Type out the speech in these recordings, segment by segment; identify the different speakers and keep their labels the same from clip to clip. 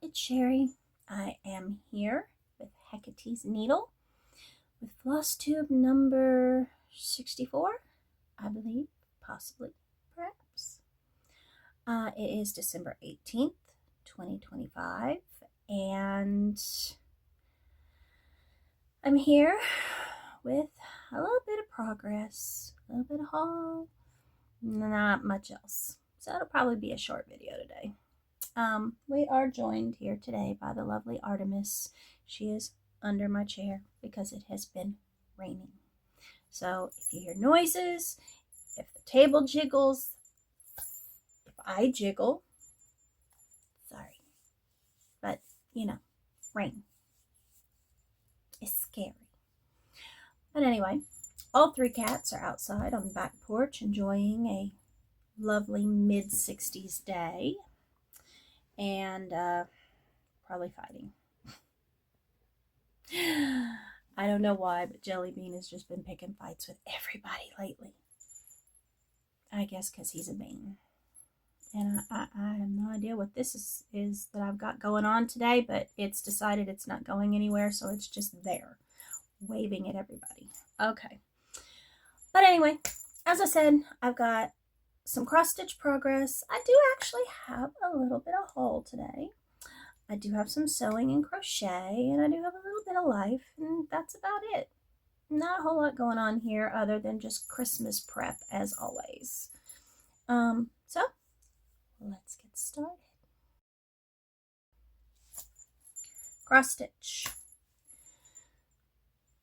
Speaker 1: it's Sherry. I am here with Hecate's needle with Flosstube number 64, I believe, possibly, perhaps. It is December 18th, 2025, and I'm here with a little bit of progress, a little bit of haul, not much else. So it'll probably be a short video today. We are joined here today by the lovely Artemis. She is under my chair because it has been raining. So if you hear noises, if the table jiggles, if I jiggle, sorry. But, you know, rain is scary. But anyway, all three cats are outside on the back porch enjoying a lovely mid-60s day. And probably fighting. I don't know why, but Jelly Bean has just been picking fights with everybody lately. I guess because he's a bean. And I have no idea what this is that I've got going on today, but it's decided it's not going anywhere, so it's just there, waving at everybody. Okay. But anyway, as I said, I've got some cross-stitch progress. I do actually have a little bit of haul today. I do have some sewing and crochet, and I do have a little bit of life, and that's about it. Not a whole lot going on here other than just Christmas prep as always. So let's get started. Cross-stitch.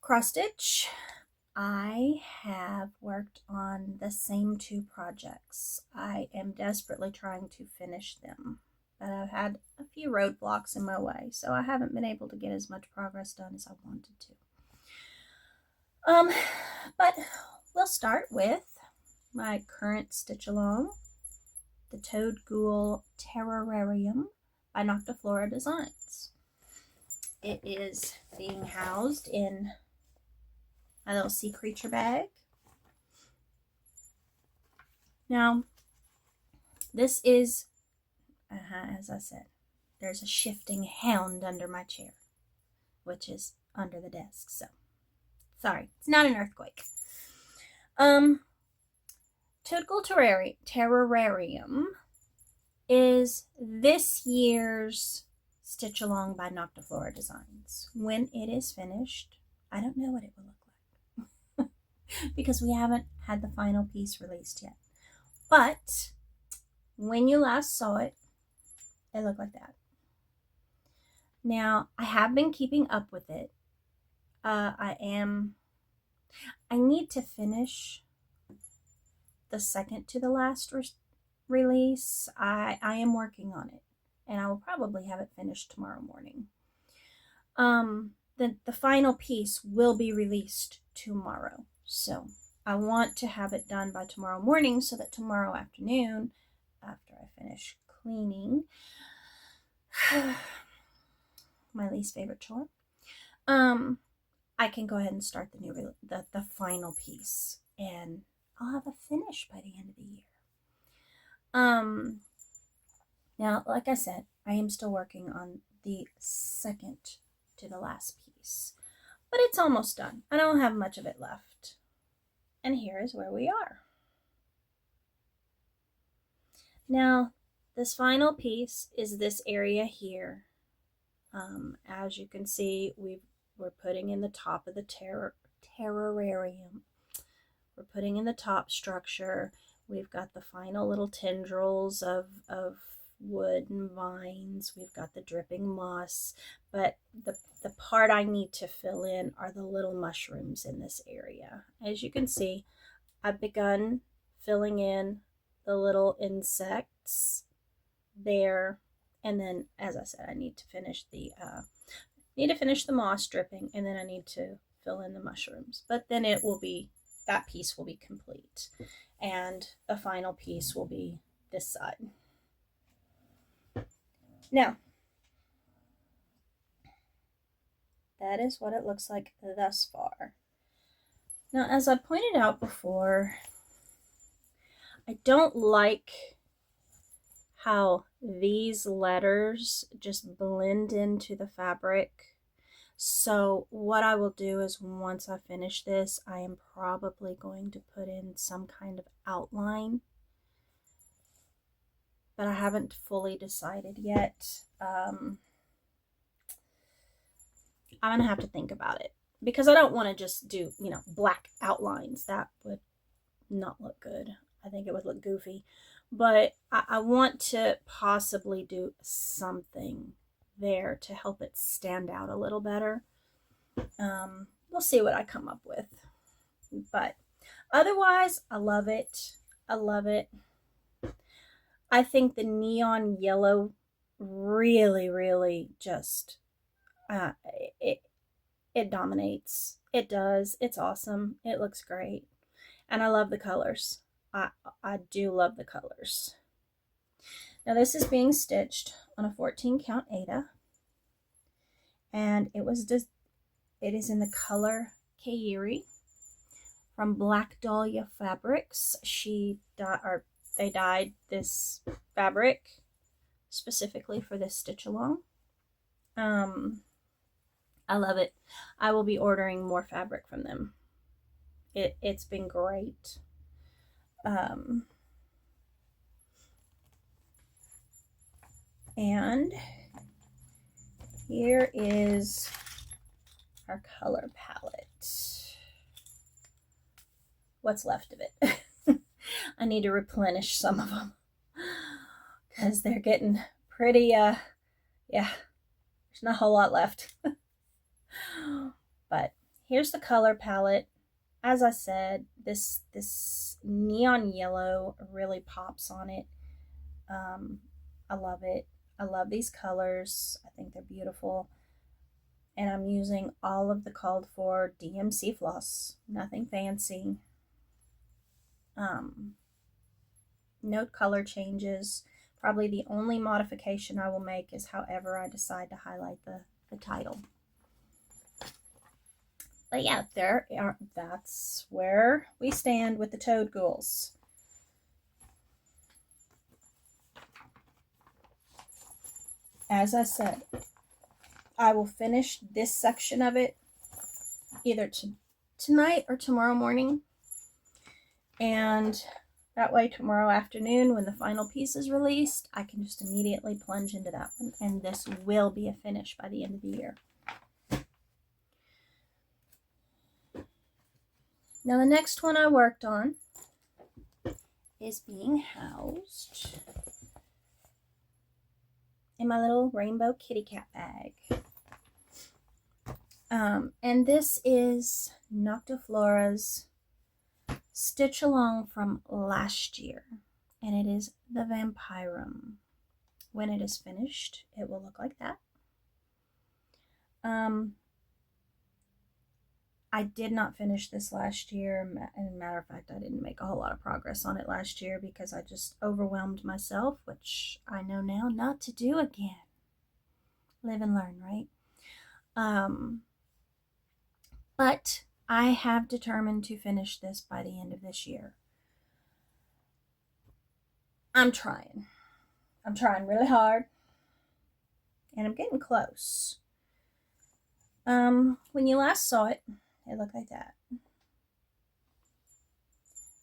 Speaker 1: Cross-stitch. I have worked on the same two projects. I am desperately trying to finish them, but I've had a few roadblocks in my way, so I haven't been able to get as much progress done as I wanted to. But we'll start with my current stitch along, the Toad Ghoul Terrarium by Noctiflora Designs. It is being housed in my little sea creature bag. Now, this is, as I said, there's a shifting hound under my chair, which is under the desk, so sorry, it's not an earthquake. Toad Ghoul Terrarium is this year's stitch along by Noctiflora Designs. When it is finished, I don't know what it will look like, because we haven't had the final piece released yet. But when you last saw it, it looked like that. Now, I have been keeping up with it. I need to finish the second to the last release. I am working on it, and I will probably have it finished tomorrow morning. The final piece will be released tomorrow. So I want to have it done by tomorrow morning so that tomorrow afternoon, after I finish cleaning, my least favorite chore, I can go ahead and start the final piece, and I'll have a finish by the end of the year. Now, like I said, I am still working on the second to the last piece, but it's almost done. I don't have much of it left. And here is where we are. Now, this final piece is this area here. As you can see, we're putting in the top of the terrarium. We're putting in the top structure. We've got the final little tendrils of wood and vines. We've got the dripping moss, but the part I need to fill in are the little mushrooms in this area. As you can see, I've begun filling in the little insects there, and then, as I said, I need to finish the moss dripping, and then I need to fill in the mushrooms. But then that piece will be complete, and the final piece will be this side. Now, that is what it looks like thus far. Now, as I pointed out before, I don't like how these letters just blend into the fabric. So what I will do is once I finish this, I am probably going to put in some kind of outline, but I haven't fully decided yet. I'm going to have to think about it because I don't want to just do, you know, black outlines. That would not look good. I think it would look goofy, but I want to possibly do something there to help it stand out a little better. We'll see what I come up with, but otherwise I love it. I love it. I think the neon yellow really just it it dominates. It does. It's awesome. It looks great. And I love the colors. I do love the colors. Now this is being stitched on a 14 count Aida, and it is in the color Kairi from Black Dahlia Fabrics. They dyed this fabric specifically for this stitch along. I love it. I will be ordering more fabric from them. It's been great. And here is our color palette. What's left of it. I need to replenish some of them because they're getting pretty, yeah, there's not a whole lot left. But here's the color palette. As I said, this neon yellow really pops on it. I love it. I love these colors. I think they're beautiful. And I'm using all of the called for DMC floss. Nothing fancy. No color changes. Probably the only modification I will make is however I decide to highlight the title. But yeah, that's where we stand with the Toad Ghouls. As I said, I will finish this section of it either tonight or tomorrow morning. And that way tomorrow afternoon when the final piece is released, I can just immediately plunge into that one. And this will be a finish by the end of the year. Now the next one I worked on is being housed in my little rainbow kitty cat bag. And this is Noctiflora's stitch along from last year, and it is the Vampirum. When it is finished, it will look like that. I did not finish this last year, and matter of fact, I didn't make a whole lot of progress on it last year because I just overwhelmed myself, which I know now not to do again. Live and learn, right? But I have determined to finish this by the end of this year. I'm trying. I'm trying really hard, and I'm getting close. When you last saw it, it looked like that.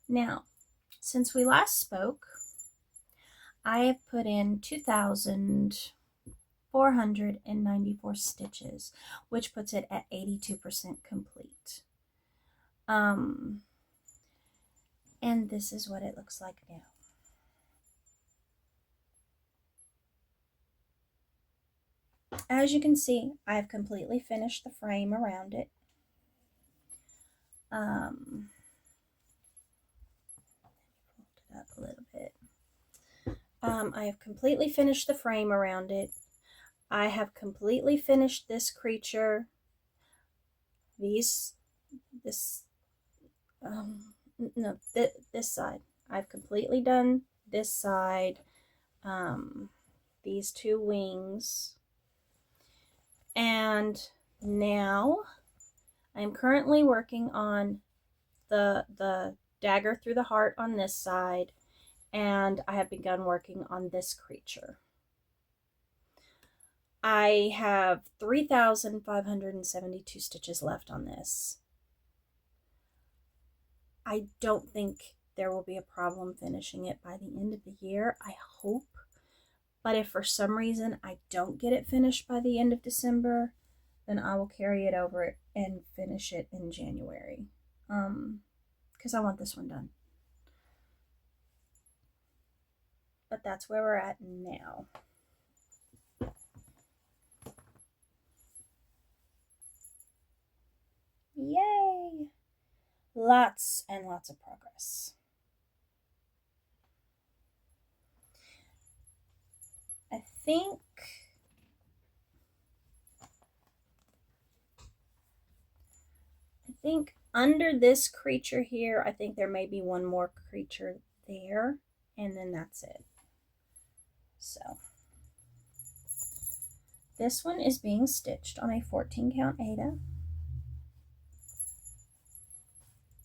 Speaker 1: Now, since we last spoke, I have put in 2,494 stitches, which puts it at 82% complete. And this is what it looks like now. As you can see, I've completely finished the frame around it. Hold it up a little bit. I have completely finished the frame around it. I have completely finished this creature. This side. I've completely done this side. These two wings. And now I'm currently working on the dagger through the heart on this side, and I have begun working on this creature. I have 3,572 stitches left on this. I don't think there will be a problem finishing it by the end of the year. I hope. But if for some reason I don't get it finished by the end of December, then I will carry it over and finish it in January. Because I want this one done. But that's where we're at now. Yay! Lots and lots of progress. I think under this creature here, I think there may be one more creature there, and then that's it. So this one is being stitched on a 14 count Aida.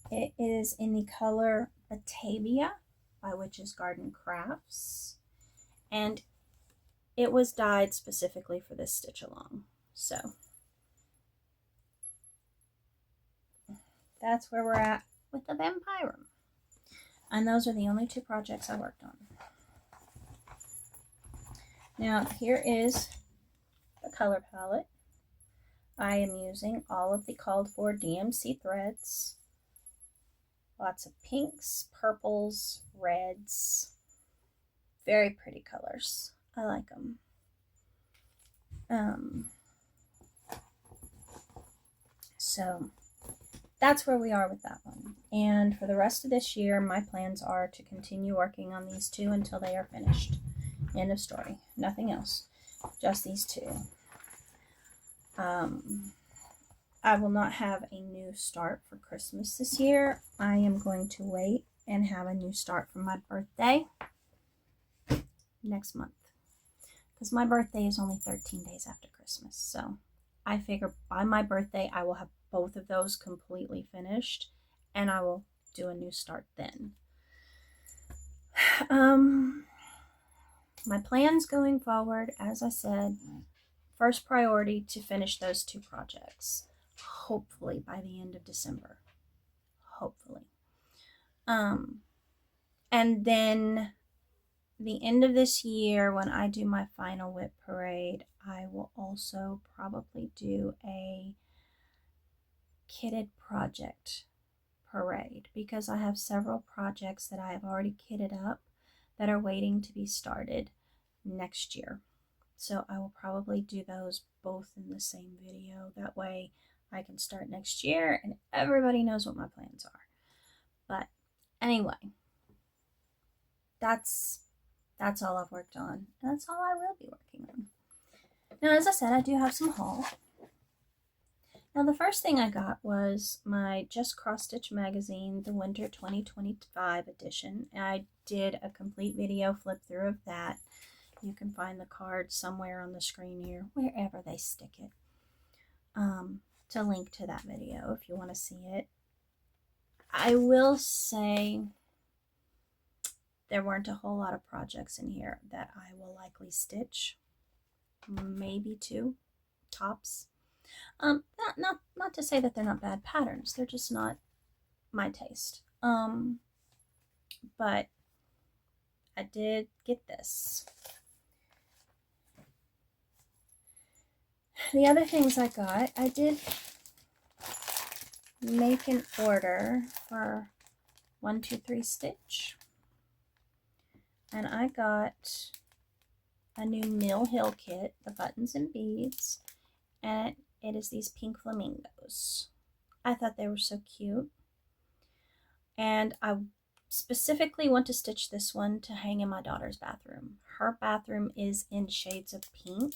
Speaker 1: It is in the color Batavia by Witch's Garden Crafts, and it was dyed specifically for this stitch along. So that's where we're at with the Vampirum. And those are the only two projects I worked on. Now here is the color palette. I am using all of the called for DMC threads. Lots of pinks, purples, reds. Very pretty colors. I like them. So that's where we are with that one. And for the rest of this year, my plans are to continue working on these two until they are finished. End of story. Nothing else. Just these two. I will not have a new start for Christmas this year. I am going to wait and have a new start for my birthday next month. Because my birthday is only 13 days after Christmas. So I figure by my birthday, I will have both of those completely finished. And I will do a new start then. My plans going forward, as I said, first priority to finish those two projects. Hopefully by the end of December. Hopefully. And then the end of this year, when I do my final whip parade, I will also probably do a kitted project parade, because I have several projects that I have already kitted up that are waiting to be started next year. So I will probably do those both in the same video. That way I can start next year and everybody knows what my plans are. But anyway, that's all I've worked on. And that's all I will be working on. Now, as I said, I do have some haul. Now, the first thing I got was my Just Cross Stitch magazine, the Winter 2025 edition. And I did a complete video flip through of that. You can find the card somewhere on the screen here, wherever they stick it, to link to that video if you want to see it. I will say there weren't a whole lot of projects in here that I will likely stitch. Maybe two, tops. Not to say that they're not bad patterns. They're just not my taste. But I did get this. The other things I got, I did make an order for 123 Stitch. And I got a new Mill Hill kit, the buttons and beads. And it is these pink flamingos. I thought they were so cute. And I specifically want to stitch this one to hang in my daughter's bathroom. Her bathroom is in shades of pink.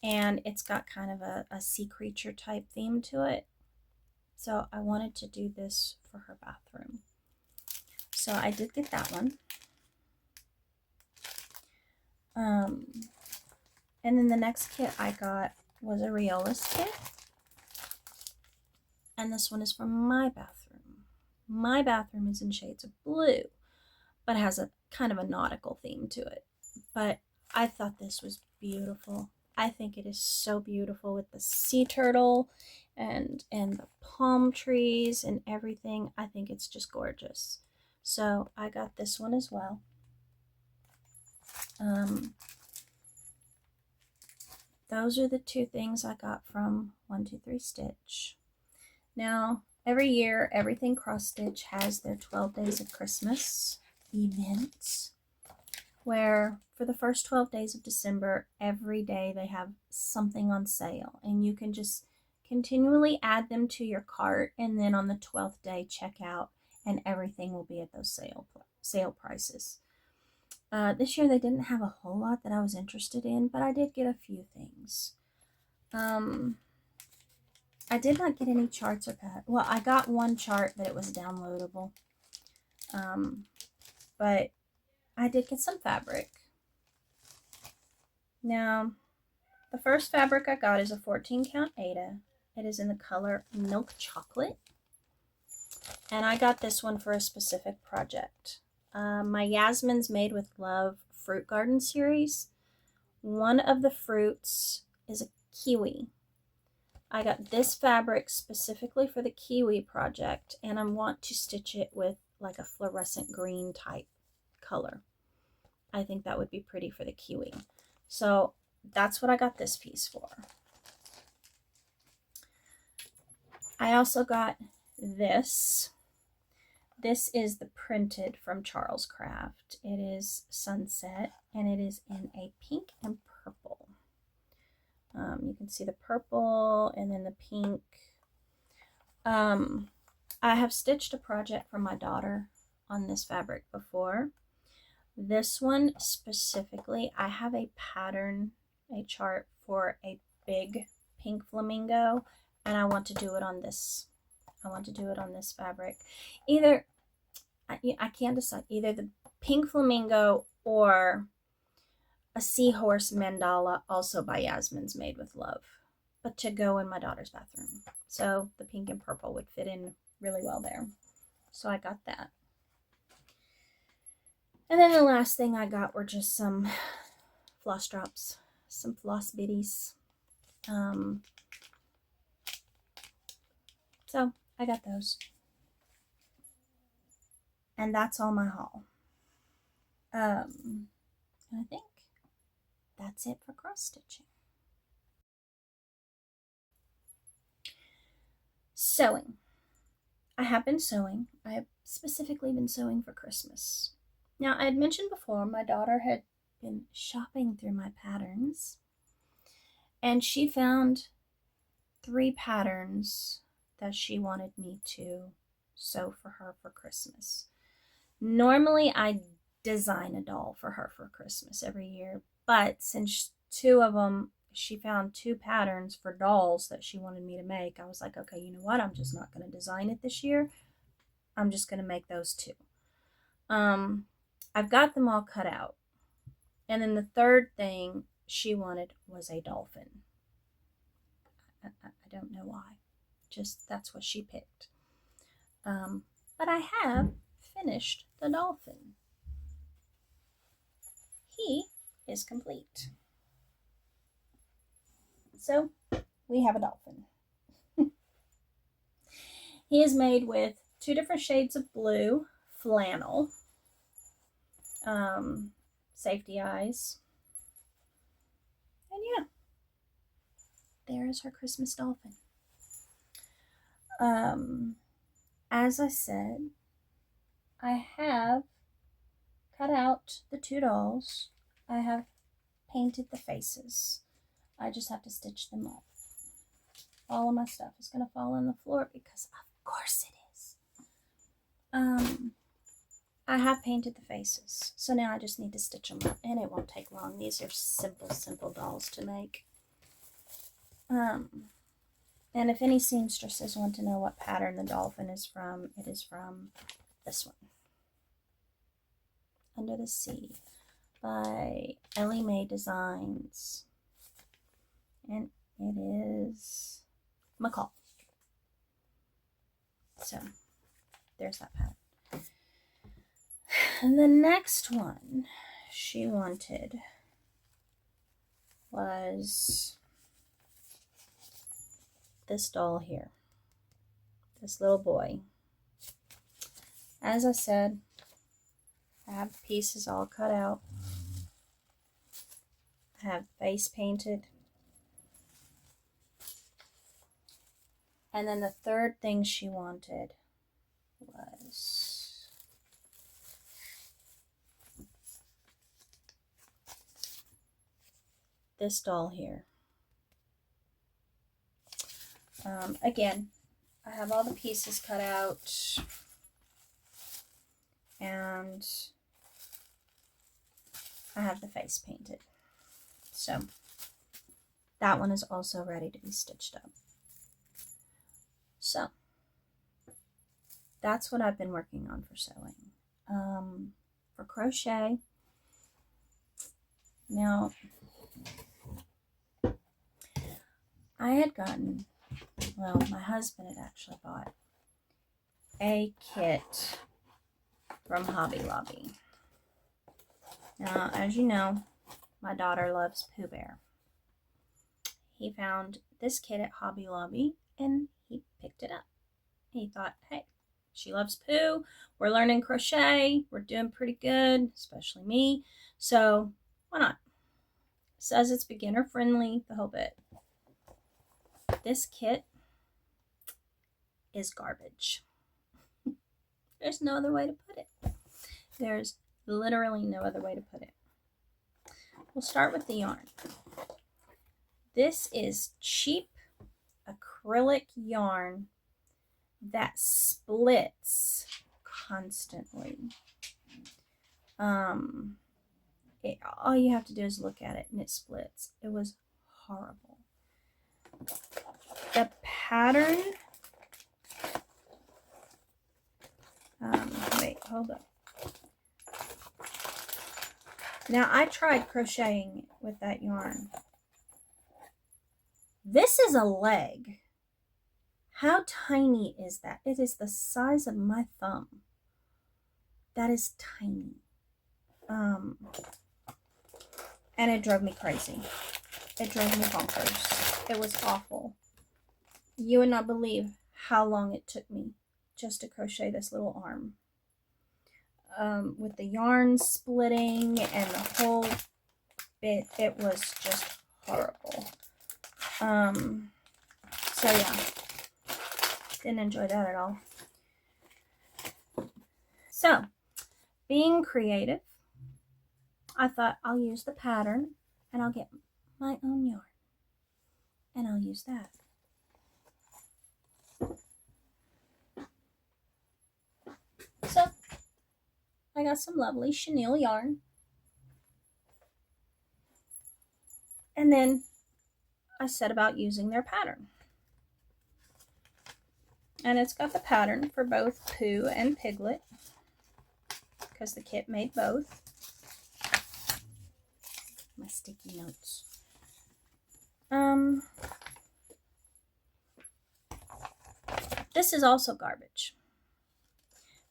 Speaker 1: And it's got kind of a sea creature type theme to it. So I wanted to do this for her bathroom. So I did get that one. And then the next kit I got was a Riolas kit. And this one is for my bathroom. My bathroom is in shades of blue, but has a kind of a nautical theme to it. But I thought this was beautiful. I think it is so beautiful with the sea turtle and the palm trees and everything. I think it's just gorgeous. So I got this one as well. Those are the two things I got from 123 Stitch. Now, every year, Everything Cross Stitch has their 12 Days of Christmas event, where for the first 12 days of December, every day they have something on sale, and you can just continually add them to your cart, and then on the 12th day, check out, and everything will be at those sale prices. This year they didn't have a whole lot that I was interested in, but I did get a few things. I did not get any charts or pads. Well, I got one chart, but it was downloadable. But I did get some fabric. Now, the first fabric I got is a 14 count Aida. It is in the color Milk Chocolate. And I got this one for a specific project. My Yasmin's Made with Love Fruit Garden series. One of the fruits is a kiwi. I got this fabric specifically for the kiwi project, and I want to stitch it with like a fluorescent green type color. I think that would be pretty for the kiwi. So that's what I got this piece for. I also got this. This is the printed from Charles Craft. It is Sunset, and it is in a pink and purple. You can see the purple and then the pink. I have stitched a project for my daughter on this fabric before. This one specifically, I have a pattern, a chart for a big pink flamingo, and I want to do it on this. I want to do it on this fabric. Either, I can't decide, either the pink flamingo or a seahorse mandala, also by Yasmin's Made with Love, but to go in my daughter's bathroom. So the pink and purple would fit in really well there. So I got that. And then the last thing I got were just some floss drops, some floss bitties. So I got those. And that's all my haul. And I think that's it for cross stitching. Sewing. I have been sewing. I have specifically been sewing for Christmas. Now, I had mentioned before my daughter had been shopping through my patterns, and she found 3 patterns that she wanted me to sew for her for Christmas. Normally, I design a doll for her for Christmas every year, but since 2 of them, she found 2 patterns for dolls that she wanted me to make, I was like, okay, you know what? I'm just not going to design it this year. I'm just going to make those 2. I've got them all cut out. And then the third thing she wanted was a dolphin. I don't know why. Just that's what she picked. But I have finished the dolphin. He is complete. So we have a dolphin. He is made with 2 different shades of blue flannel, safety eyes, and yeah, there is her Christmas dolphin. As I said, I have cut out the 2 dolls. I have painted the faces. I just have to stitch them up. All of my stuff is going to fall on the floor because of course it is. I have painted the faces, so now I just need to stitch them up, and it won't take long. These are simple dolls to make. And if any seamstresses want to know what pattern the dolphin is from, it is from this one. Under the Sea by Ellie Mae Designs. And it is McCall. So, there's that pattern. And the next one she wanted was this doll here, this little boy. As I said, I have the pieces all cut out. I have the face painted. And then the third thing she wanted was this doll here. Again, I have all the pieces cut out, and I have the face painted. So that one is also ready to be stitched up. So that's what I've been working on for sewing. For crochet, now I had gotten, well, my husband had actually bought a kit from Hobby Lobby. Now, as you know, my daughter loves Pooh Bear. He found this kit at Hobby Lobby and he picked it up. He thought, hey, she loves Pooh. We're learning crochet. We're doing pretty good, especially me. So why not? It says it's beginner friendly, the whole bit. This kit is garbage. There's no other way to put it. There's literally no other way to put it. We'll start with the yarn. This is cheap acrylic yarn that splits constantly. All you have to do is look at it and it splits. It was horrible. The pattern, wait, hold up. Now I tried crocheting with that yarn. This is a leg. How tiny is that? It is the size of my thumb. That is tiny. And it drove me crazy. It drove me bonkers. It was awful. You would not believe how long it took me just to crochet this little arm. With the yarn splitting and the whole bit, it was just horrible. So yeah, didn't enjoy that at all. So, being creative, I thought I'll use the pattern and I'll get my own yarn and I'll use that. So, I got some lovely chenille yarn. And then I set about using their pattern. And it's got the pattern for both Pooh and Piglet, because the kit made both. My sticky notes. This is also garbage.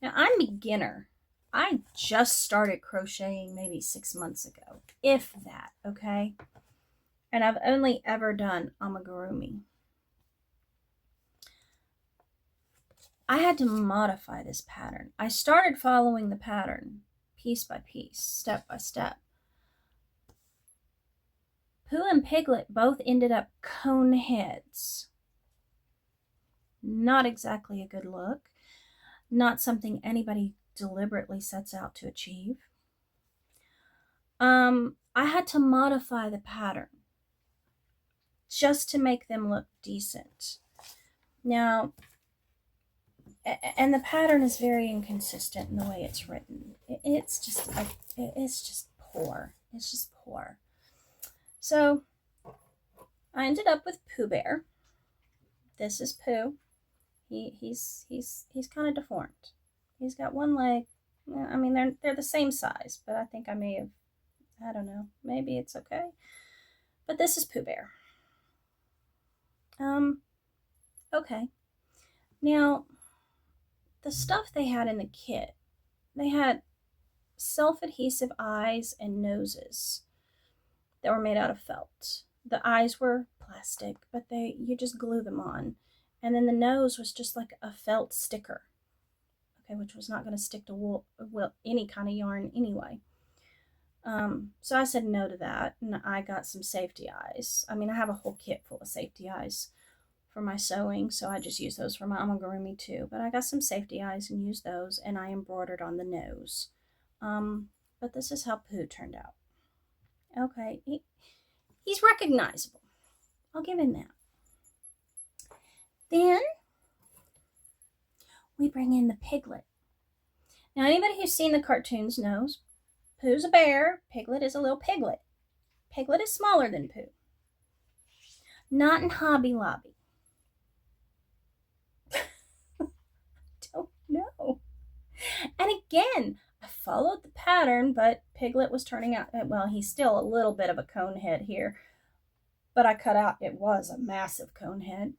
Speaker 1: Now, I'm beginner. I just started crocheting maybe 6 months ago, if that, okay? And I've only ever done amigurumi. I had to modify this pattern. I started following the pattern piece by piece, step by step. Pooh and Piglet both ended up cone heads. Not exactly a good look. Not something anybody deliberately sets out to achieve. I had to modify the pattern just to make them look decent. Now, and the pattern is very inconsistent in the way it's written. It's just poor. It's just poor. So I ended up with Pooh Bear. This is Pooh. He's kind of deformed. He's got one leg. I mean, they're the same size, but I think I may have, I don't know, maybe it's okay. But this is Pooh Bear. Okay. Now, the stuff they had in the kit, they had self-adhesive eyes and noses. that were made out of felt. The eyes were plastic, but you just glue them on. And then the nose was just like a felt sticker, okay, which was not going to stick to wool, well, any kind of yarn anyway. So I said no to that, and I got some safety eyes. I mean, I have a whole kit full of safety eyes for my sewing, so I just use those for my amigurumi too. But I got some safety eyes and used those, and I embroidered on the nose. But this is how Pooh turned out. Okay, he's recognizable. I'll give him that. Then we bring in the piglet. Now, anybody who's seen the cartoons knows Pooh's a bear, Piglet is a little piglet. Piglet is smaller than Pooh. Not in Hobby Lobby. Don't know. And again, I followed the pattern, but Piglet was turning out, well, he's still a little bit of a cone head here, but I cut out, it was a massive cone head.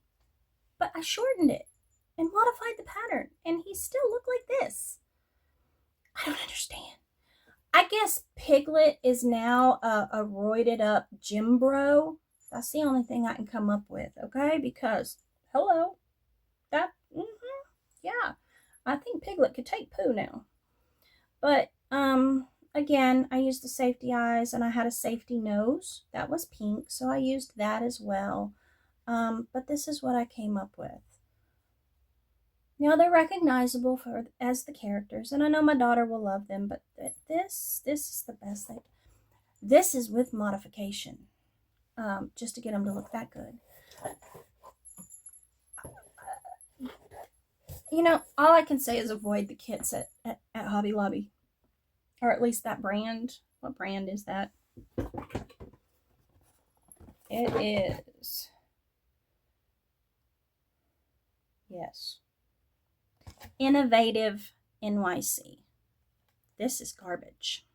Speaker 1: But I shortened it and modified the pattern, and he still looked like this. I don't understand. I guess Piglet is now a roided up gym bro. That's the only thing I can come up with, okay? Because, hello, that, yeah, I think Piglet could take Pooh now. But, again, I used the safety eyes, and I had a safety nose. That was pink, so I used that as well. But this is what I came up with. Now, they're recognizable as the characters, and I know my daughter will love them, but this is the best thing. This is with modification, just to get them to look that good. You know, all I can say is avoid the kits at Hobby Lobby, or at least that brand. What brand is that? It is, yes, Innovative NYC. This is garbage.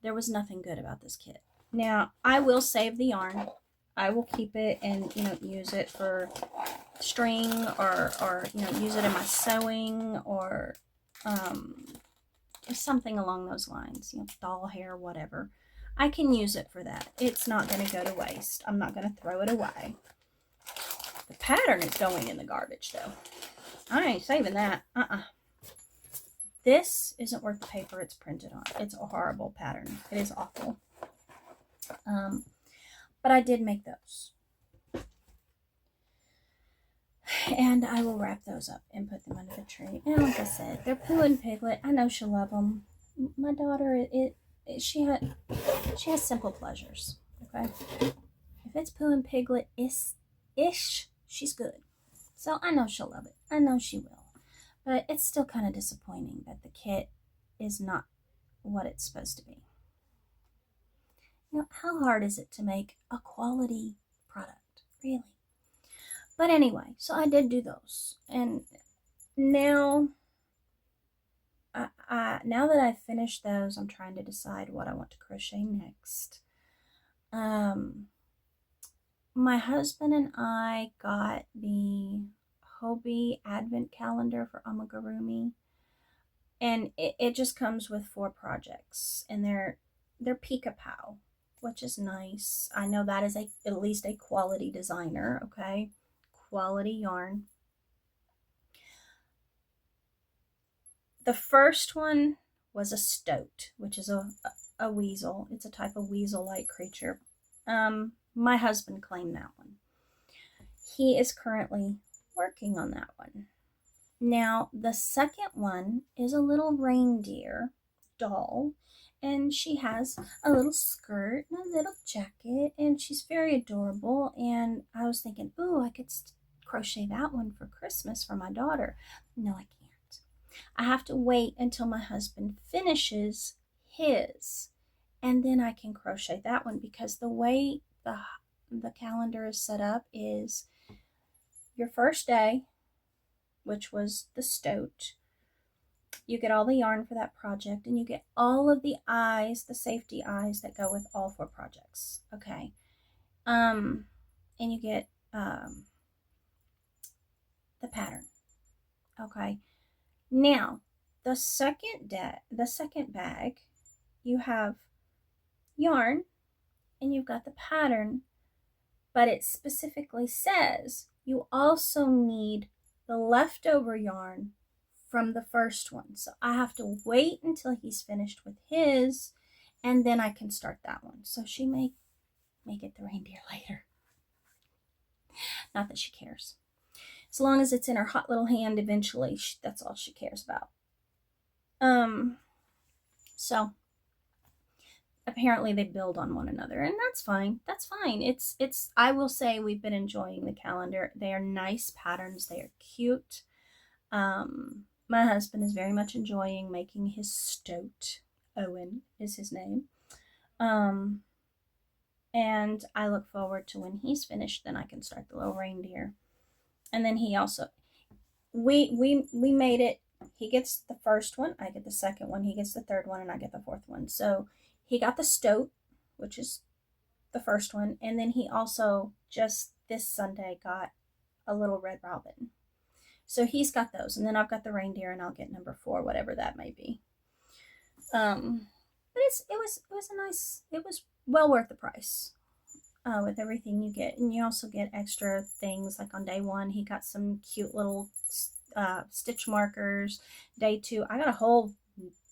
Speaker 1: There was nothing good about this kit. Now, I will save the yarn. I will keep it and, use it for string or use it in my sewing or something along those lines, doll hair, whatever. I can use it for that. It's not going to go to waste. I'm not going to throw it away. The pattern is going in the garbage, though. I ain't saving that. This isn't worth the paper it's printed on. It's a horrible pattern. It is awful. But I did make those. And I will wrap those up and put them under the tree. And like I said, they're Pooh and Piglet. I know she'll love them. My daughter, she has simple pleasures. Okay? If it's Pooh and Piglet ish, she's good. So I know she'll love it. I know she will. But it's still kind of disappointing that the kit is not what it's supposed to be. How hard is it to make a quality product? Really? But anyway, so I did do those. And now, now that I've finished those, I'm trying to decide what I want to crochet next. My husband and I got the Hobie Advent Calendar for amigurumi, and it just comes with 4 projects, and they're Pika-Pow, which is nice. I know that is at least a quality designer, okay? Quality yarn. The first one was a stoat, which is a weasel. It's a type of weasel-like creature. My husband claimed that one. He is currently working on that one. Now, the second one is a little reindeer doll, and she has a little skirt and a little jacket, and she's very adorable. And I was thinking, ooh, I could crochet that one for Christmas for my daughter. No, I can't. I have to wait until my husband finishes his, and then I can crochet that one, because the way the calendar is set up is your first day, which was the stoat. You get all the yarn for that project, and you get all of the eyes, the safety eyes that go with all 4 projects. Okay. And you get the pattern. Okay. Now, the second bag, you have yarn and you've got the pattern, but it specifically says you also need the leftover yarn from the first one. So I have to wait until he's finished with his, and then I can start that one. So she may get the reindeer later. Not that she cares. As long as it's in her hot little hand eventually, that's all she cares about. So apparently they build on one another, and that's fine. That's fine. It's I will say we've been enjoying the calendar. They are nice patterns. They are cute. My husband is very much enjoying making his stoat. Owen is his name. And I look forward to when he's finished, then I can start the little reindeer. And then he also, we made it. He gets the first one, I get the second one, he gets the third one, and I get the fourth one. So he got the stoat, which is the first one, and then he also just this Sunday got a little red robin. So he's got those, and then I've got the reindeer, and I'll get number 4, whatever that may be. But it was well worth the price. With everything you get, and you also get extra things. Like on day 1 he got some cute little stitch markers. Day 2 I got a whole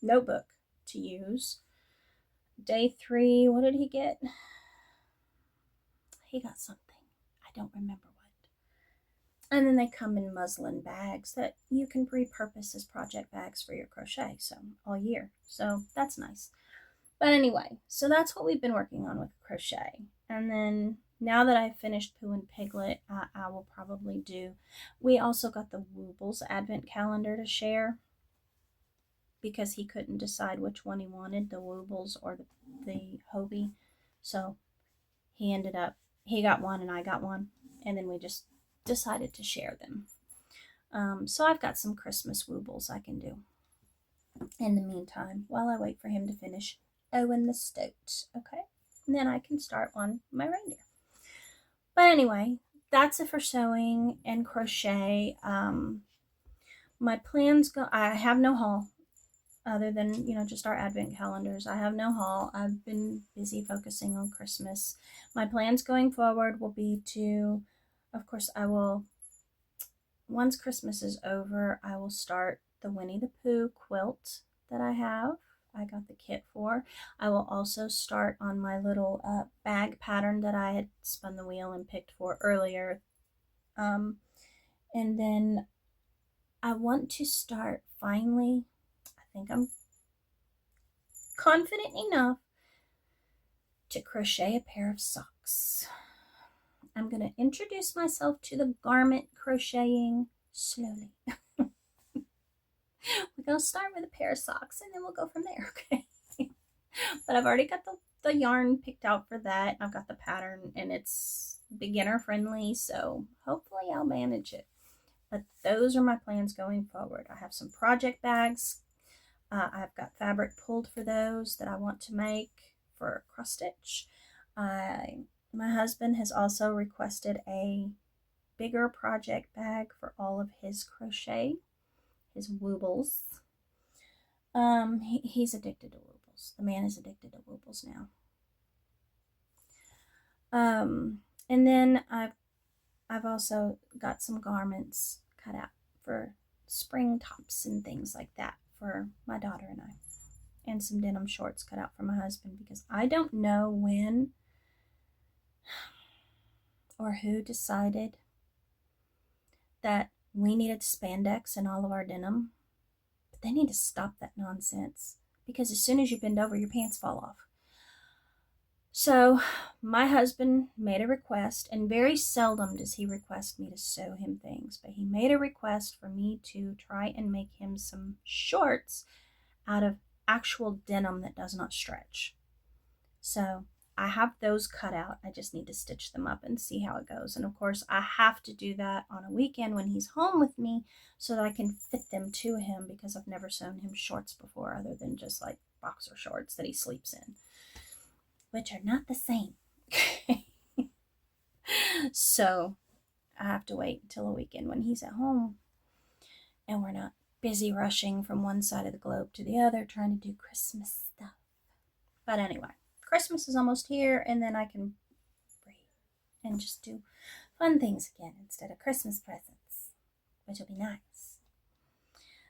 Speaker 1: notebook to use. Day 3, what did he get? He got something, I don't remember what. And then they come in muslin bags that you can repurpose as project bags for your crochet, so all year. So that's nice. But anyway, so that's what we've been working on with crochet. And then now that I've finished Pooh and Piglet, I will probably do. We also got the Woobles advent calendar to share because he couldn't decide which one he wanted, the Woobles or the Hobie. So he got one and I got one, and then we just decided to share them. So I've got some Christmas Woobles I can do in the meantime while I wait for him to finish Owen the stoat. Okay, and then I can start on my reindeer. But anyway, that's it for sewing and crochet. My plans go. I have no haul other than just our advent calendars. I have no haul. I've been busy focusing on Christmas. My plans going forward will be to, of course, I will. Once Christmas is over, I will start the Winnie the Pooh quilt that I got the kit for. I will also start on my little bag pattern that I had spun the wheel and picked for earlier. And then I want to start finally, I think I'm confident enough to crochet a pair of socks. I'm going to introduce myself to the garment crocheting slowly. We're going to start with a pair of socks and then we'll go from there, okay? But I've already got the yarn picked out for that. I've got the pattern and it's beginner friendly, so hopefully I'll manage it. But those are my plans going forward. I have some project bags. I've got fabric pulled for those that I want to make for cross stitch. My husband has also requested a bigger project bag for all of his crochet. His Woobles. He's addicted to Woobles. The man is addicted to Woobles now. And then I've also got some garments cut out for spring tops and things like that for my daughter and I, and some denim shorts cut out for my husband, because I don't know when or who decided that we needed spandex in all of our denim, but they need to stop that nonsense, because as soon as you bend over, your pants fall off. So my husband made a request, and very seldom does he request me to sew him things, but he made a request for me to try and make him some shorts out of actual denim that does not stretch. So I have those cut out. I just need to stitch them up and see how it goes. And of course, I have to do that on a weekend when he's home with me so that I can fit them to him, because I've never sewn him shorts before other than just like boxer shorts that he sleeps in, which are not the same. So I have to wait until a weekend when he's at home and we're not busy rushing from one side of the globe to the other trying to do Christmas stuff. But anyway, Christmas is almost here, and then I can breathe and just do fun things again instead of Christmas presents, which will be nice.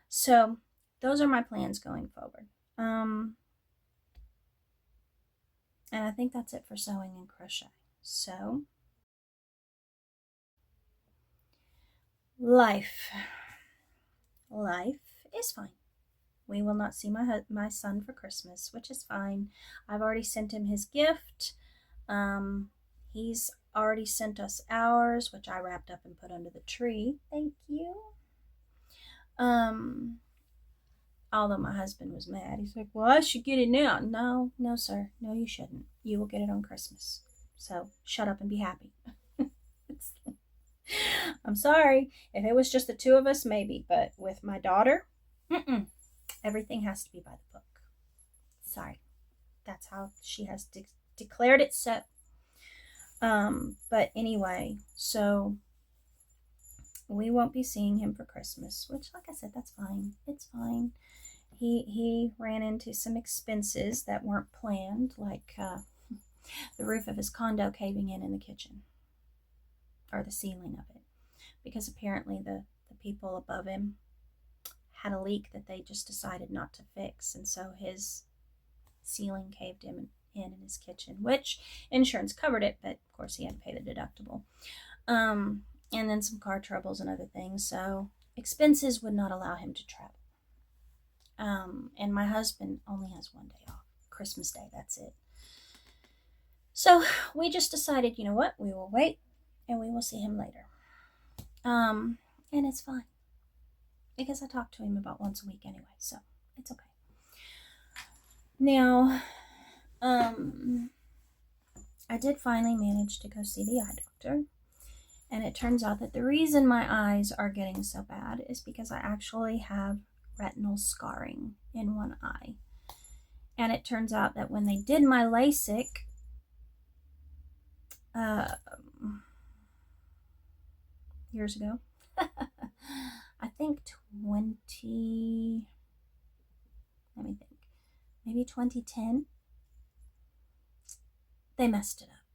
Speaker 1: So those are my plans going forward. And I think that's it for sewing and crochet. So, life is fine. We will not see my son for Christmas, which is fine. I've already sent him his gift. He's already sent us ours, which I wrapped up and put under the tree. Thank you. Although my husband was mad. He's like, well, I should get it now. No, sir. No, you shouldn't. You will get it on Christmas. So shut up and be happy. I'm sorry. If it was just the two of us, maybe. But with my daughter, everything has to be by the book. Sorry. That's how she has declared it so. But anyway, so we won't be seeing him for Christmas, which, like I said, that's fine. It's fine. He ran into some expenses that weren't planned, like the roof of his condo caving in the kitchen, or the ceiling of it, because apparently the people above him had a leak that they just decided not to fix, and so his ceiling caved in his kitchen, which insurance covered it, but of course he had to pay the deductible. And then some car troubles and other things, so expenses would not allow him to travel. And my husband only has one day off, Christmas Day, that's it. So we just decided, you know what, we will wait and we will see him later. And it's fine, because I talk to him about once a week anyway, so it's okay. Now, I did finally manage to go see the eye doctor, and it turns out that the reason my eyes are getting so bad is because I actually have retinal scarring in one eye. And it turns out that when they did my LASIK, years ago, I think maybe 2010, they messed it up,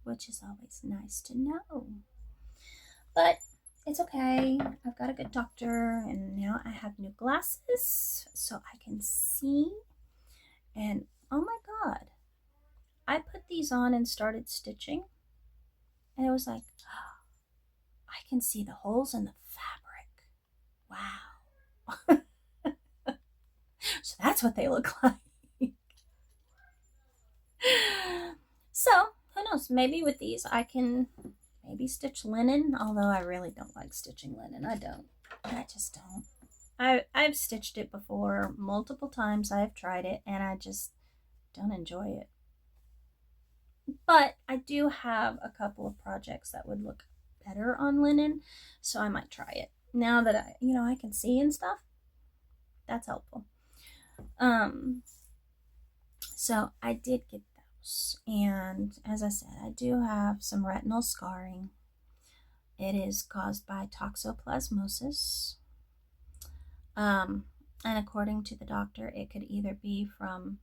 Speaker 1: which is always nice to know. But it's okay. I've got a good doctor, and now I have new glasses so I can see. And oh my God, I put these on and started stitching, and it was like, oh, I can see the holes in the fabric. Wow. So that's what they look like. So who knows? Maybe with these I can maybe stitch linen, although I really don't like stitching linen. I just don't. I've stitched it before multiple times. I've tried it and I just don't enjoy it. But I do have a couple of projects that would look better on linen, so I might try it. Now that I can see and stuff, that's helpful. So I did get those, and as I said, I do have some retinal scarring. It is caused by toxoplasmosis. And according to the doctor, it could either be from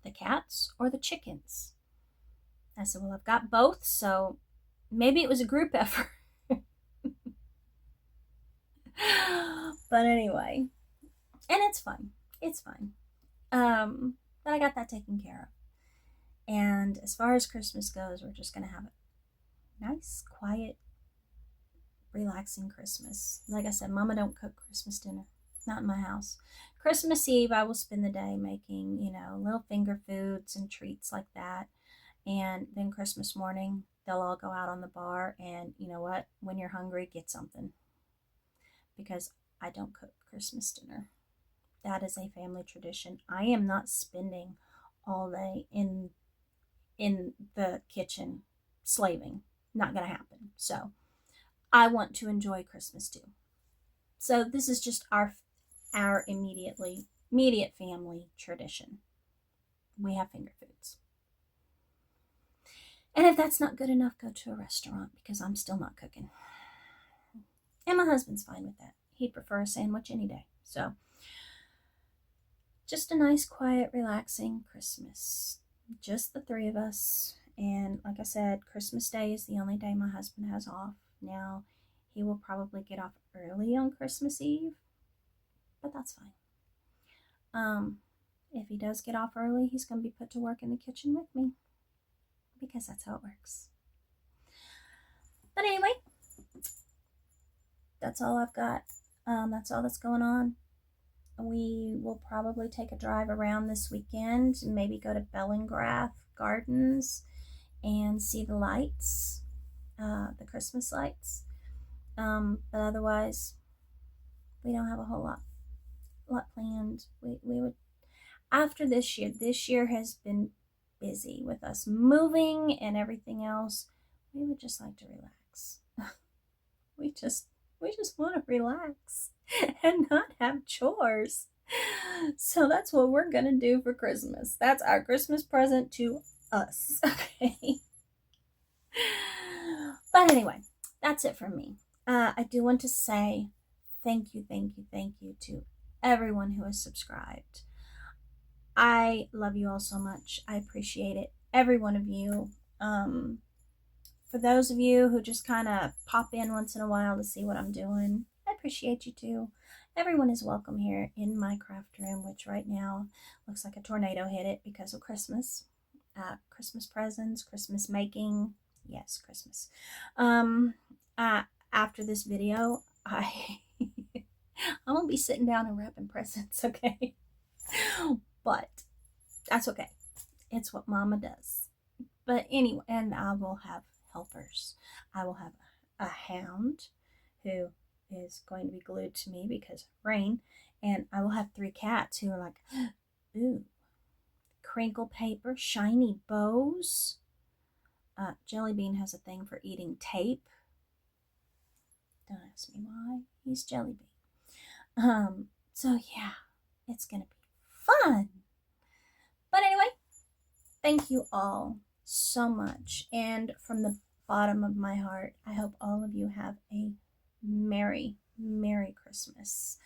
Speaker 1: the cats or the chickens. I said, well, I've got both, so maybe it was a group effort. But anyway, and it's fine. It's fine. But I got that taken care of. And as far as Christmas goes, we're just going to have a nice, quiet, relaxing Christmas. Like I said, Mama don't cook Christmas dinner. Not in my house. Christmas Eve, I will spend the day making, little finger foods and treats like that. And then Christmas morning, they'll all go out on the bar. And you know what? When you're hungry, get something. Because I don't cook Christmas dinner. That is a family tradition. I am not spending all day in the kitchen slaving. Not going to happen. So I want to enjoy Christmas too. So this is just our immediate family tradition. We have finger foods. And if that's not good enough, go to a restaurant, because I'm still not cooking. And my husband's fine with that. He'd prefer a sandwich any day. So just a nice, quiet, relaxing Christmas. Just the three of us. And like I said, Christmas Day is the only day my husband has off. Now, he will probably get off early on Christmas Eve, but that's fine. If he does get off early, he's going to be put to work in the kitchen with me, because that's how it works. But anyway, that's all I've got. That's all that's going on. We will probably take a drive around this weekend, maybe go to Bellingrath Gardens and see the lights, the Christmas lights. But otherwise, we don't have a whole lot planned. We would, after this year has been busy with us moving and everything else. We would just like to relax. we just want to relax and not have chores. So that's what we're gonna do for Christmas. That's our Christmas present to us. Okay. But anyway, that's it from me. I do want to say thank you to everyone who has subscribed. I love you all so much. I appreciate it. Every one of you. For those of you who just kind of pop in once in a while to see what I'm doing, I appreciate you too. Everyone is welcome here in my craft room, which right now looks like a tornado hit it because of Christmas. Christmas presents, Christmas making. Yes, Christmas. After this video, I'm gonna be sitting down and wrapping presents, okay? But that's okay. It's what Mama does. But anyway, and I will have helpers. I will have a hound who is going to be glued to me because of rain, and I will have 3 cats who are like, ooh, crinkle paper, shiny bows. Jellybean has a thing for eating tape. Don't ask me why. He's Jellybean. So yeah, it's gonna be fun. But anyway, thank you all so much, and from the bottom of my heart, I hope all of you have a Merry Christmas,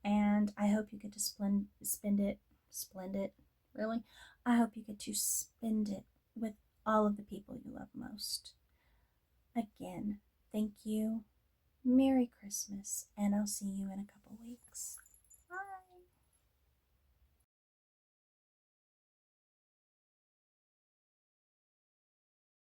Speaker 1: and I hope you get to spend it, really? I hope you get to spend it with all of the people you love most. Again, thank you, Merry Christmas, and I'll see you in a couple weeks.